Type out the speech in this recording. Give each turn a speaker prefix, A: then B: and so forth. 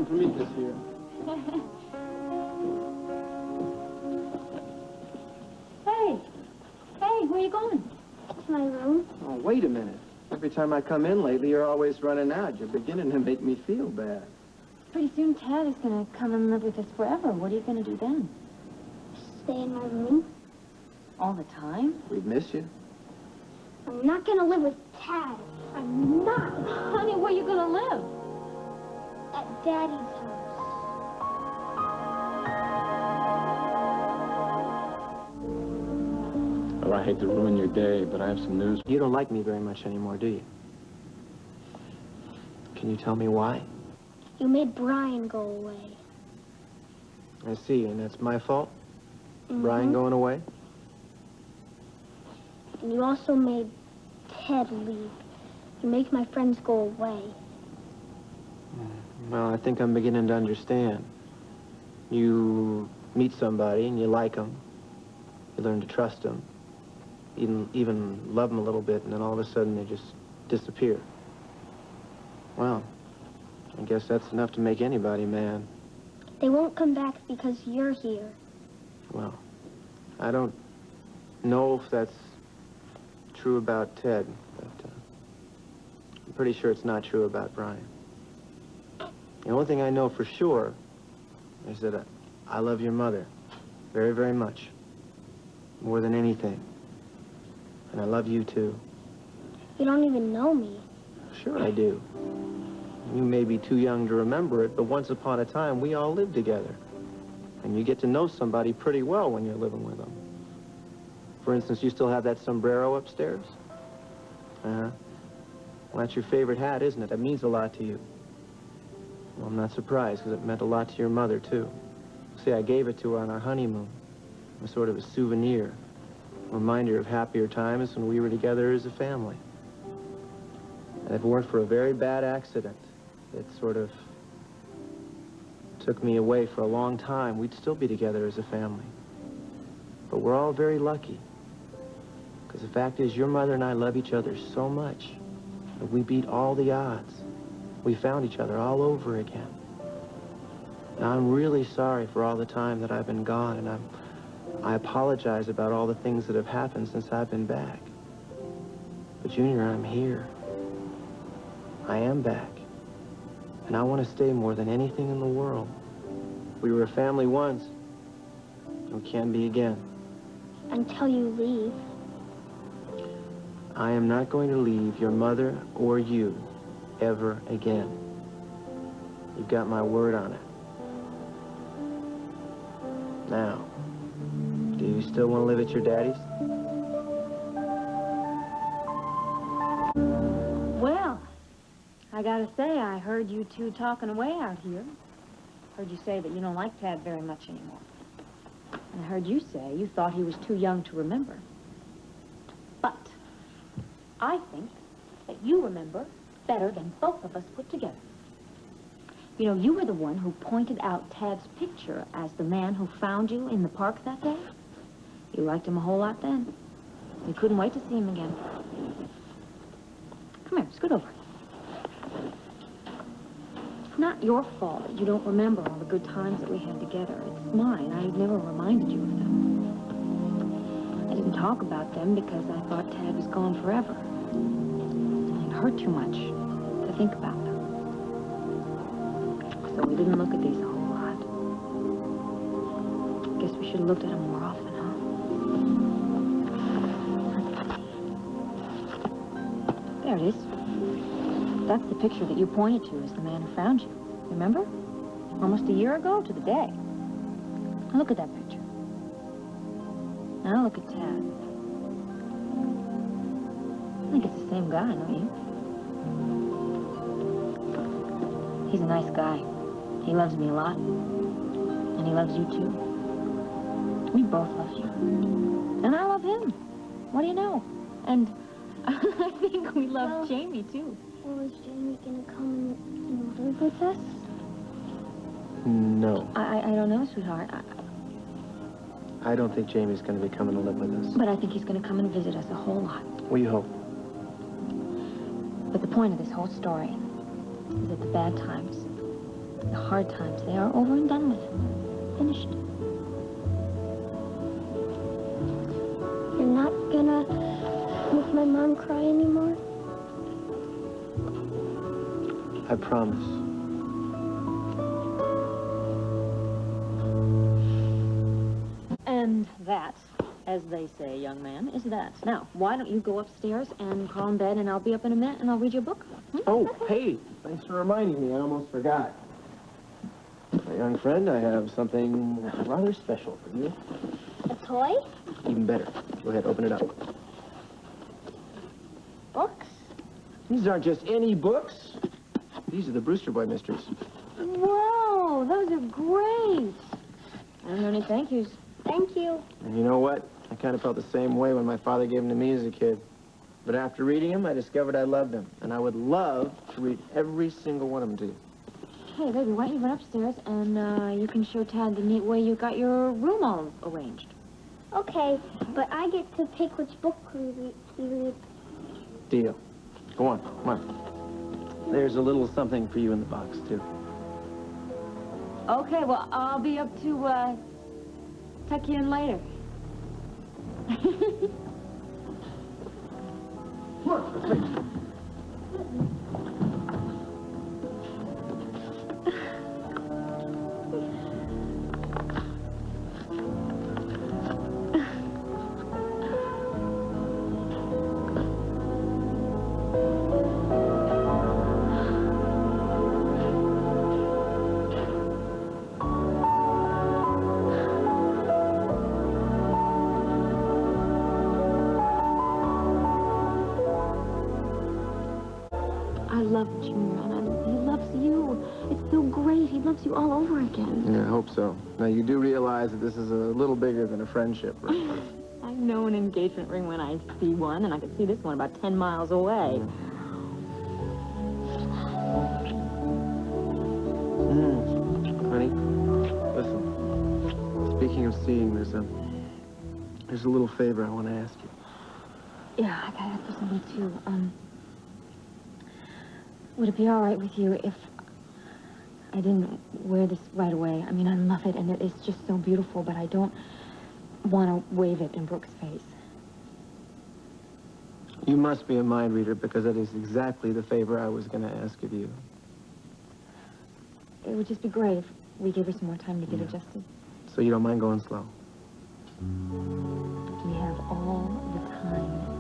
A: for me this year.
B: Hey, where you going?
C: To my room.
A: Oh, wait a minute. Every time I come in lately, you're always running out. You're beginning to make me feel bad.
B: Pretty soon Tad is going to come and live with us forever. What are you going to do then?
C: Stay in my room.
B: All the time?
A: We'd miss you.
C: I'm not going to live with Tad. I'm not.
B: Honey, where are you going to live?
C: At Daddy's house.
D: Well, I hate to ruin your day, but I have some news.
A: You don't like me very much anymore, do you? Can you tell me why?
C: You made Brian go away.
A: I see, and that's my fault?
C: Mm-hmm.
A: Brian going away?
C: And you also made Ted leave. You make my friends go away.
A: Well, I think I'm beginning to understand. You meet somebody and you like them. You learn to trust them. Even love them a little bit, and then all of a sudden they just disappear. Well, I guess that's enough to make anybody mad.
C: They won't come back because you're here.
A: Well, I don't know if that's true about Ted, but I'm pretty sure it's not true about Brian. The only thing I know for sure is that I love your mother very, very much. More than anything. And I love you, too.
C: You don't even know me.
A: Sure I do. You may be too young to remember it, but once upon a time, we all lived together. And you get to know somebody pretty well when you're living with them. For instance, you still have that sombrero upstairs? Uh-huh. Well, that's your favorite hat, isn't it? That means a lot to you. Well, I'm not surprised, because it meant a lot to your mother, too. See, I gave it to her on our honeymoon. It was sort of a souvenir. A reminder of happier times when we were together as a family. And if it weren't for a very bad accident that sort of took me away for a long time, we'd still be together as a family. But we're all very lucky. Because the fact is, your mother and I love each other so much that we beat all the odds. We found each other all over again. Now, I'm really sorry for all the time that I've been gone, and I apologize about all the things that have happened since I've been back. But, Junior, I'm here. I am back. And I want to stay more than anything in the world. We were a family once. And we can be again.
C: Until you leave.
A: I am not going to leave your mother or you ever again. You've got my word on it. Now, do you still want to live at your daddy's?
B: Well, I gotta say, I heard you two talking away out here. Heard you say that you don't like Tad very much anymore. And I heard you say you thought he was too young to remember. But I think that you remember better than both of us put together. You know, you were the one who pointed out Tad's picture as the man who found you in the park that day. You liked him a whole lot then. You couldn't wait to see him again. Come here, scoot over. It's not your fault that you don't remember all the good times that we had together. It's mine. I never reminded you of them. I didn't talk about them because I thought Tad was gone forever. It hurt too much to think about them. So we didn't look at these a whole lot. Guess we should have looked at them more often, huh? There it is. That's the picture that you pointed to as the man who found you. Remember? Almost a year ago to the day. Now look at that picture. Now look at Tad. I think it's the same guy, don't you? He's a nice guy. He loves me a lot. And he loves you, too. We both love you. And I love him. What do you know? And I think we love Jamie, too.
C: Well, is Jamie gonna come and live with us?
A: No.
B: I don't know, sweetheart.
A: I don't think Jamie's going to be coming to live with us.
B: But I think he's going to come and visit us a whole lot.
A: We hope.
B: But the point of this whole story is that the bad times, the The hard times, they are over and done with. Finished.
C: You're not gonna make my mom cry anymore?
A: I promise.
B: And that, as they say, young man, is that. Now, why don't you go upstairs and crawl in bed, and I'll be up in a minute, and I'll read you a book.
A: Oh, hey, thanks for reminding me. I almost forgot. My young friend, I have something rather special for you.
C: A toy?
A: Even better. Go ahead, open it up.
C: Books?
A: These aren't just any books. These are the Brewster Boy mysteries.
B: Whoa, those are great. I don't know any thank yous.
C: Thank you.
A: And you know what? I kind of felt the same way when my father gave them to me as a kid. But after reading them, I discovered I loved them. And I would love to read every single one of them to you.
B: Hey, baby, why don't you run upstairs and you can show Tad the neat way you got your room all arranged.
C: Okay, but I get to pick which book we read.
A: Deal. Go on, come on. There's a little something for you in the box, too.
B: Okay, well, I'll be up to, tuck you in later. I love Junior, and he loves you. It's so great. He loves you all over again.
A: Yeah, I hope so. Now, you do realize that this is a little bigger than a friendship, right?
B: I know an engagement ring when I see one, and I can see this one about 10 miles away.
A: Honey, listen. Speaking of seeing, there's a little favor I want to ask you.
B: Yeah, I gotta ask you something, too. Would it be all right with you if I didn't wear this right away? I mean, I love it, and it's just so beautiful, but I don't want to wave it in Brooke's face.
A: You must be a mind reader, because that is exactly the favor I was going to ask of you.
B: It would just be great if we gave her some more time to get adjusted.
A: So you don't mind going slow?
B: We have all the time